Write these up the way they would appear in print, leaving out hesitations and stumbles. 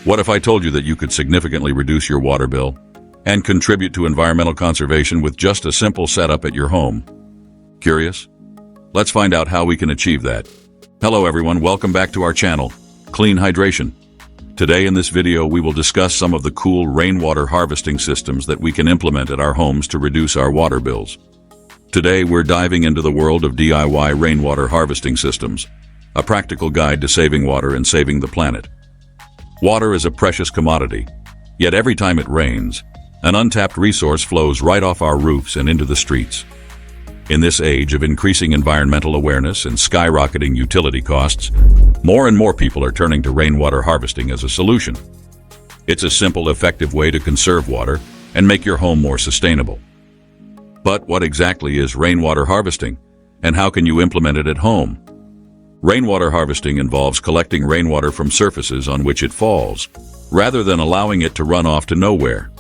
What if I told you that you could significantly reduce your water bill and contribute to environmental conservation with just a simple setup at your home? Curious? Let's find out how we can achieve that. Hello everyone, welcome back to our channel, Clean Hydration. Today in this video we will discuss some of the cool rainwater harvesting systems that we can implement at our homes to reduce our water bills. Today we're diving into the world of DIY rainwater harvesting systems, a practical guide to saving water and saving the planet. Water is a precious commodity, yet every time it rains, an untapped resource flows right off our roofs and into the streets. In this age of increasing environmental awareness and skyrocketing utility costs, more and more people are turning to rainwater harvesting as a solution. It's a simple, effective way to conserve water and make your home more sustainable. But what exactly is rainwater harvesting, and how can you implement it at home? Rainwater harvesting involves collecting rainwater from surfaces on which it falls, rather than allowing it to run off to nowhere.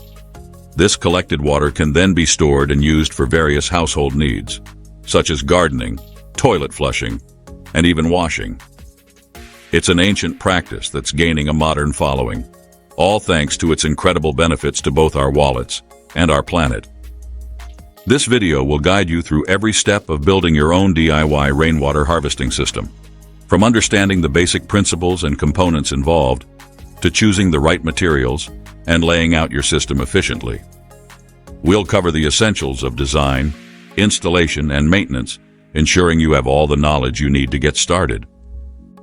This collected water can then be stored and used for various household needs, such as gardening, toilet flushing, and even washing. It's an ancient practice that's gaining a modern following, all thanks to its incredible benefits to both our wallets and our planet. This video will guide you through every step of building your own DIY rainwater harvesting system, from understanding the basic principles and components involved, to choosing the right materials and laying out your system efficiently. We'll cover the essentials of design, installation, and maintenance, ensuring you have all the knowledge you need to get started.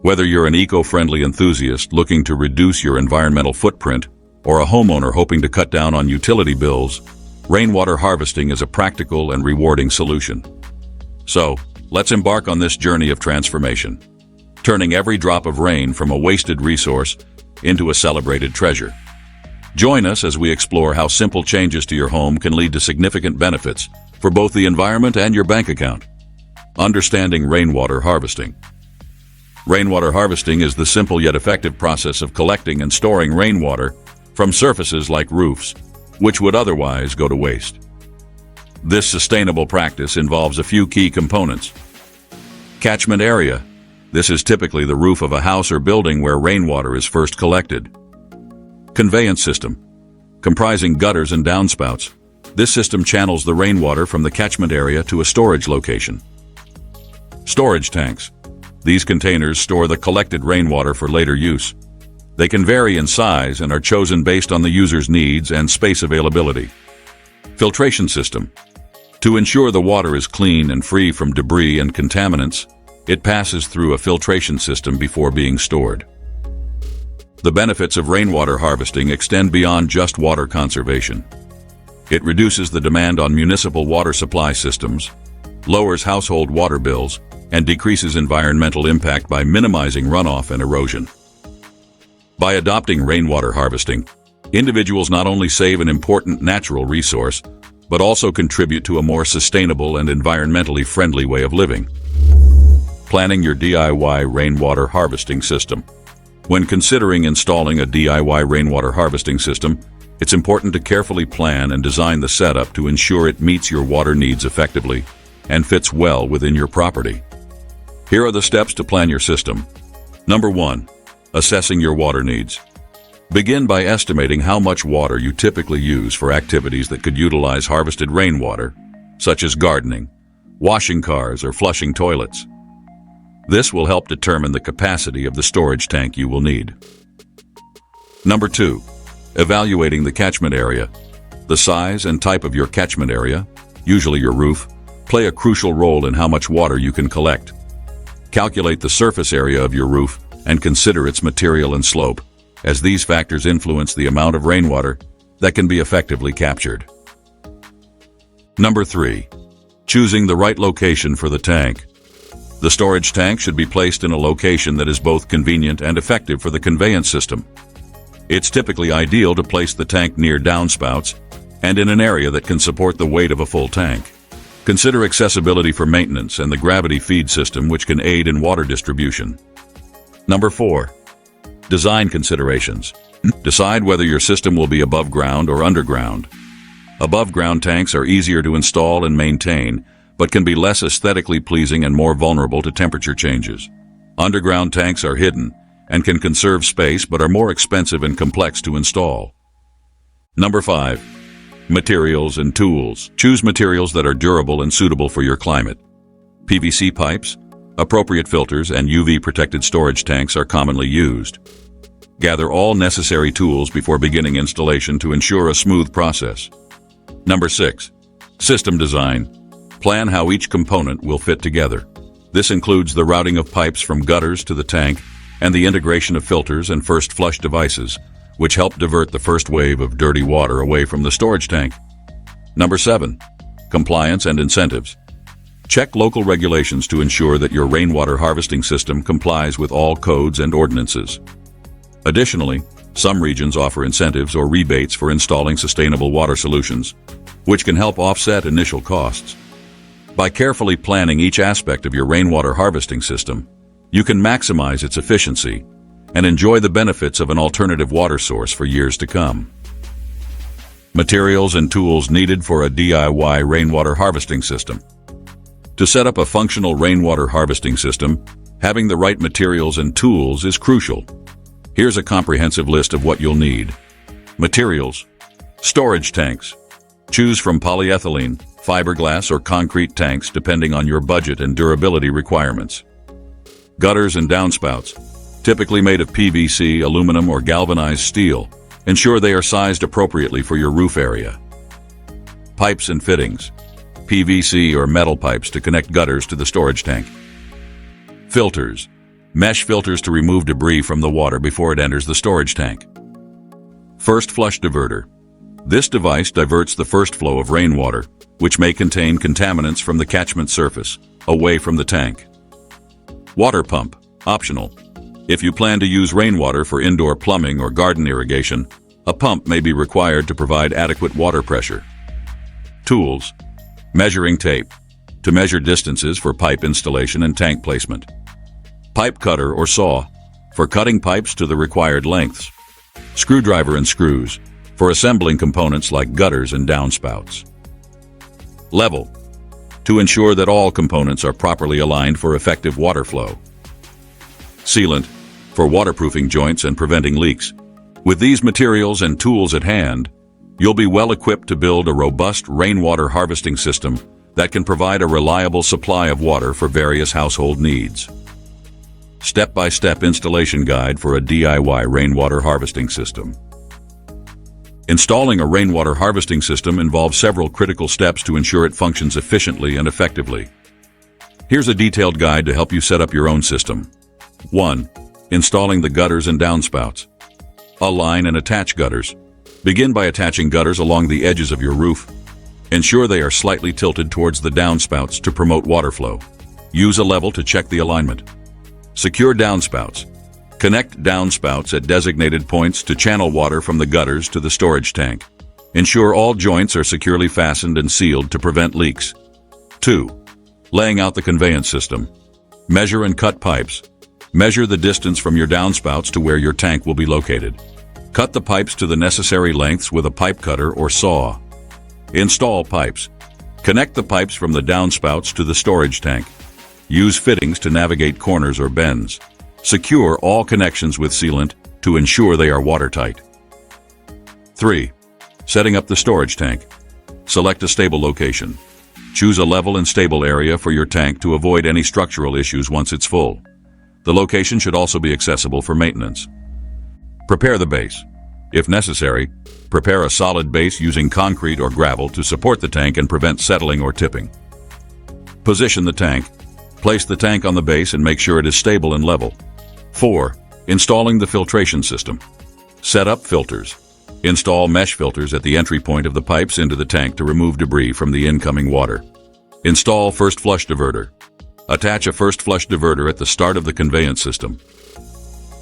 Whether you're an eco-friendly enthusiast looking to reduce your environmental footprint or a homeowner hoping to cut down on utility bills, rainwater harvesting is a practical and rewarding solution. So, let's embark on this journey of transformation, turning every drop of rain from a wasted resource into a celebrated treasure. Join us as we explore how simple changes to your home can lead to significant benefits for both the environment and your bank account. Understanding rainwater harvesting. Rainwater harvesting is the simple yet effective process of collecting and storing rainwater from surfaces like roofs, which would otherwise go to waste. This sustainable practice involves a few key components. Catchment area. This is typically the roof of a house or building where rainwater is first collected. Conveyance system, comprising gutters and downspouts. This system channels the rainwater from the catchment area to a storage location. Storage tanks. These containers store the collected rainwater for later use. They can vary in size and are chosen based on the user's needs and space availability. Filtration system. To ensure the water is clean and free from debris and contaminants, it passes through a filtration system before being stored. The benefits of rainwater harvesting extend beyond just water conservation. It reduces the demand on municipal water supply systems, lowers household water bills, and decreases environmental impact by minimizing runoff and erosion. By adopting rainwater harvesting, individuals not only save an important natural resource, but also contribute to a more sustainable and environmentally friendly way of living. Planning your DIY rainwater harvesting system. When considering installing a DIY rainwater harvesting system, it's important to carefully plan and design the setup to ensure it meets your water needs effectively and fits well within your property. Here are the steps to plan your system. Number 1. Assessing your water needs. Begin by estimating how much water you typically use for activities that could utilize harvested rainwater, such as gardening, washing cars, or flushing toilets. This will help determine the capacity of the storage tank you will need. Number 2. Evaluating the catchment area. The size and type of your catchment area, usually your roof, play a crucial role in how much water you can collect. Calculate the surface area of your roof and consider its material and slope, as these factors influence the amount of rainwater that can be effectively captured. Number 3. Choosing the right location for the tank. The storage tank should be placed in a location that is both convenient and effective for the conveyance system. It's typically ideal to place the tank near downspouts and in an area that can support the weight of a full tank. Consider accessibility for maintenance and the gravity feed system, which can aid in water distribution. Number 4. Design considerations. Decide whether your system will be above ground or underground. Above-ground tanks are easier to install and maintain, but can be less aesthetically pleasing and more vulnerable to temperature changes. Underground tanks are hidden and can conserve space but are more expensive and complex to install. Number 5. Materials and tools. Choose materials that are durable and suitable for your climate. PVC pipes, appropriate filters, and UV-protected storage tanks are commonly used. Gather all necessary tools before beginning installation to ensure a smooth process. Number 6. System design. Plan how each component will fit together. This includes the routing of pipes from gutters to the tank and the integration of filters and first flush devices, which help divert the first wave of dirty water away from the storage tank. Number 7. Compliance and incentives. Check local regulations to ensure that your rainwater harvesting system complies with all codes and ordinances. Additionally, some regions offer incentives or rebates for installing sustainable water solutions, which can help offset initial costs. By carefully planning each aspect of your rainwater harvesting system, you can maximize its efficiency and enjoy the benefits of an alternative water source for years to come. Materials and tools needed for a DIY rainwater harvesting system. To set up a functional rainwater harvesting system, having the right materials and tools is crucial. Here's a comprehensive list of what you'll need. Materials. Storage tanks. Choose from polyethylene, fiberglass, or concrete tanks depending on your budget and durability requirements. Gutters and downspouts. Typically made of PVC, aluminum, or galvanized steel. Ensure they are sized appropriately for your roof area. Pipes and fittings. PVC or metal pipes to connect gutters to the storage tank. Filters. Mesh filters to remove debris from the water before it enters the storage tank. First flush diverter. This device diverts the first flow of rainwater, which may contain contaminants from the catchment surface, away from the tank. Water pump. Optional. If you plan to use rainwater for indoor plumbing or garden irrigation, a pump may be required to provide adequate water pressure. Tools. Measuring tape. To measure distances for pipe installation and tank placement. Pipe cutter or saw. For cutting pipes to the required lengths. Screwdriver and screws. For assembling components like gutters and downspouts. Level. To ensure that all components are properly aligned for effective water flow. Sealant. For waterproofing joints and preventing leaks. With these materials and tools at hand, you'll be well equipped to build a robust rainwater harvesting system that can provide a reliable supply of water for various household needs. Step-by-step installation guide for a DIY rainwater harvesting system. Installing a rainwater harvesting system involves several critical steps to ensure it functions efficiently and effectively. Here's a detailed guide to help you set up your own system. 1. Installing the gutters and downspouts. Align and attach gutters. Begin by attaching gutters along the edges of your roof. Ensure they are slightly tilted towards the downspouts to promote water flow. Use a level to check the alignment. Secure downspouts. Connect downspouts at designated points to channel water from the gutters to the storage tank. Ensure all joints are securely fastened and sealed to prevent leaks. 2. Laying out the conveyance system. Measure and cut pipes. Measure the distance from your downspouts to where your tank will be located. Cut the pipes to the necessary lengths with a pipe cutter or saw. Install pipes. Connect the pipes from the downspouts to the storage tank. Use fittings to navigate corners or bends. Secure all connections with sealant to ensure they are watertight. 3. Setting up the storage tank. Select a stable location. Choose a level and stable area for your tank to avoid any structural issues once it's full. The location should also be accessible for maintenance. Prepare the base. If necessary, prepare a solid base using concrete or gravel to support the tank and prevent settling or tipping. Position the tank. Place the tank on the base and make sure it is stable and level. 4. Installing the filtration system. Set up filters. Install mesh filters at the entry point of the pipes into the tank to remove debris from the incoming water. Install first flush diverter. Attach a first flush diverter at the start of the conveyance system.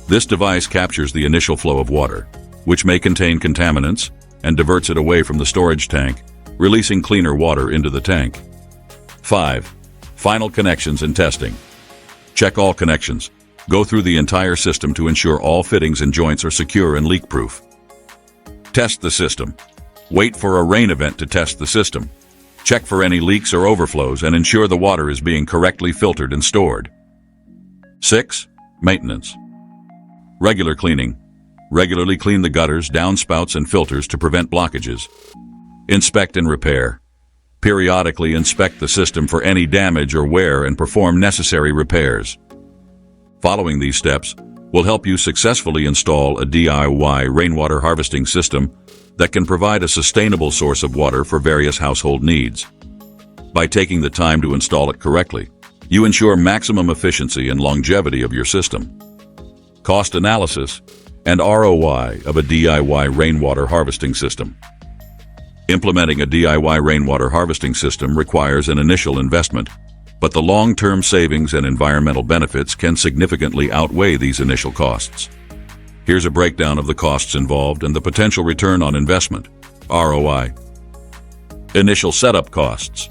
This device captures the initial flow of water, which may contain contaminants, and diverts it away from the storage tank, releasing cleaner water into the tank. 5. Final connections and testing. Check all connections. Go through the entire system to ensure all fittings and joints are secure and leak-proof. Test the system. Wait for a rain event to test the system. Check for any leaks or overflows and ensure the water is being correctly filtered and stored. 6. Maintenance. Regular cleaning. Regularly clean the gutters, downspouts, and filters to prevent blockages. Inspect and repair. Periodically inspect the system for any damage or wear and perform necessary repairs. Following these steps will help you successfully install a DIY rainwater harvesting system that can provide a sustainable source of water for various household needs. By taking the time to install it correctly, you ensure maximum efficiency and longevity of your system. Cost analysis and ROI of a DIY rainwater harvesting system. Implementing a DIY rainwater harvesting system requires an initial investment, but the long-term savings and environmental benefits can significantly outweigh these initial costs. Here's a breakdown of the costs involved and the potential return on investment. ROI. Initial setup costs.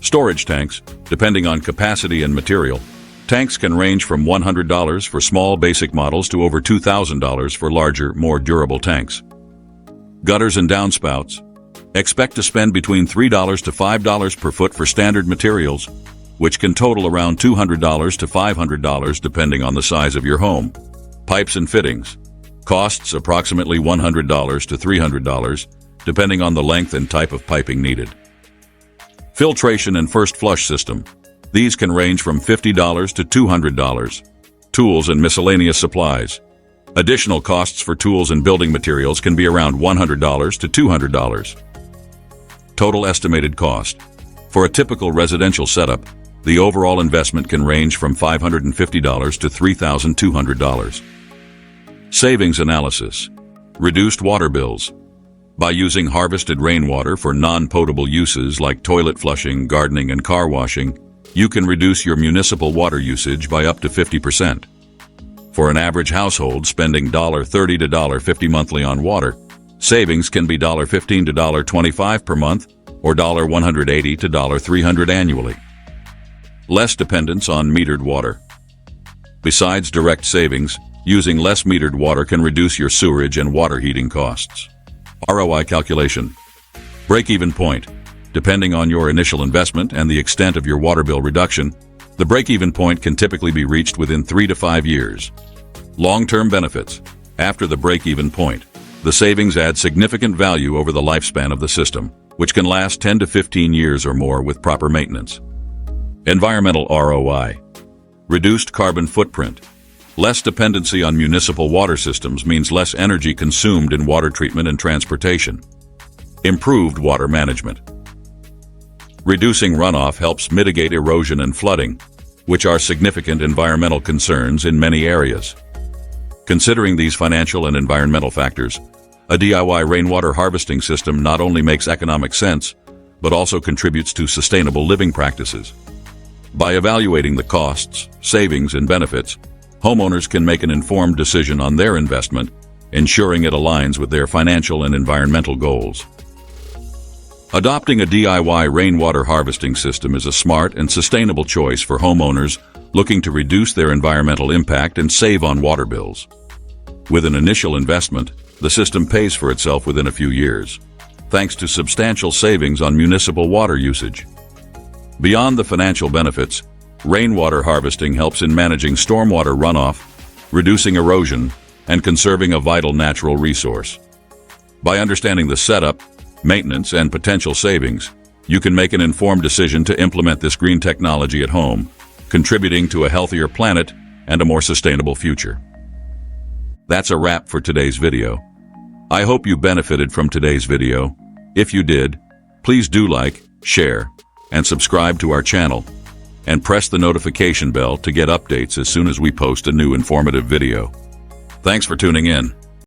Storage tanks, depending on capacity and material. Tanks can range from $100 for small basic models to over $2,000 for larger, more durable tanks. Gutters and downspouts. Expect to spend between $3 to $5 per foot for standard materials, which can total around $200 to $500 depending on the size of your home. Pipes and fittings. Costs approximately $100 to $300, depending on the length and type of piping needed. Filtration and first flush system. These can range from $50 to $200. Tools and miscellaneous supplies. Additional costs for tools and building materials can be around $100 to $200. Total estimated cost. For a typical residential setup, the overall investment can range from $550 to $3,200. Savings analysis. Reduced water bills. By using harvested rainwater for non-potable uses like toilet flushing, gardening, and car washing, you can reduce your municipal water usage by up to 50%. For an average household spending $30 to $50 monthly on water, savings can be $15 to $25 per month or $180 to $300 annually. Less dependence on metered water. Besides direct savings, using less metered water can reduce your sewerage and water heating costs. ROI calculation. Break-even point. Depending on your initial investment and the extent of your water bill reduction, the break-even point can typically be reached within 3 to 5 years. Long-term benefits. After the break-even point, the savings add significant value over the lifespan of the system, which can last 10 to 15 years or more with proper maintenance. Environmental ROI. Reduced carbon footprint. Less dependency on municipal water systems means less energy consumed in water treatment and transportation. Improved water management. Reducing runoff helps mitigate erosion and flooding, which are significant environmental concerns in many areas. Considering these financial and environmental factors, a DIY rainwater harvesting system not only makes economic sense, but also contributes to sustainable living practices. By evaluating the costs, savings, and benefits, homeowners can make an informed decision on their investment, ensuring it aligns with their financial and environmental goals. Adopting a DIY rainwater harvesting system is a smart and sustainable choice for homeowners looking to reduce their environmental impact and save on water bills. With an initial investment, the system pays for itself within a few years, thanks to substantial savings on municipal water usage. Beyond the financial benefits, rainwater harvesting helps in managing stormwater runoff, reducing erosion, and conserving a vital natural resource. By understanding the setup, maintenance, and potential savings, you can make an informed decision to implement this green technology at home, contributing to a healthier planet and a more sustainable future. That's a wrap for today's video. I hope you benefited from today's video. If you did, please do like, share, and subscribe to our channel, and press the notification bell to get updates as soon as we post a new informative video. Thanks for tuning in.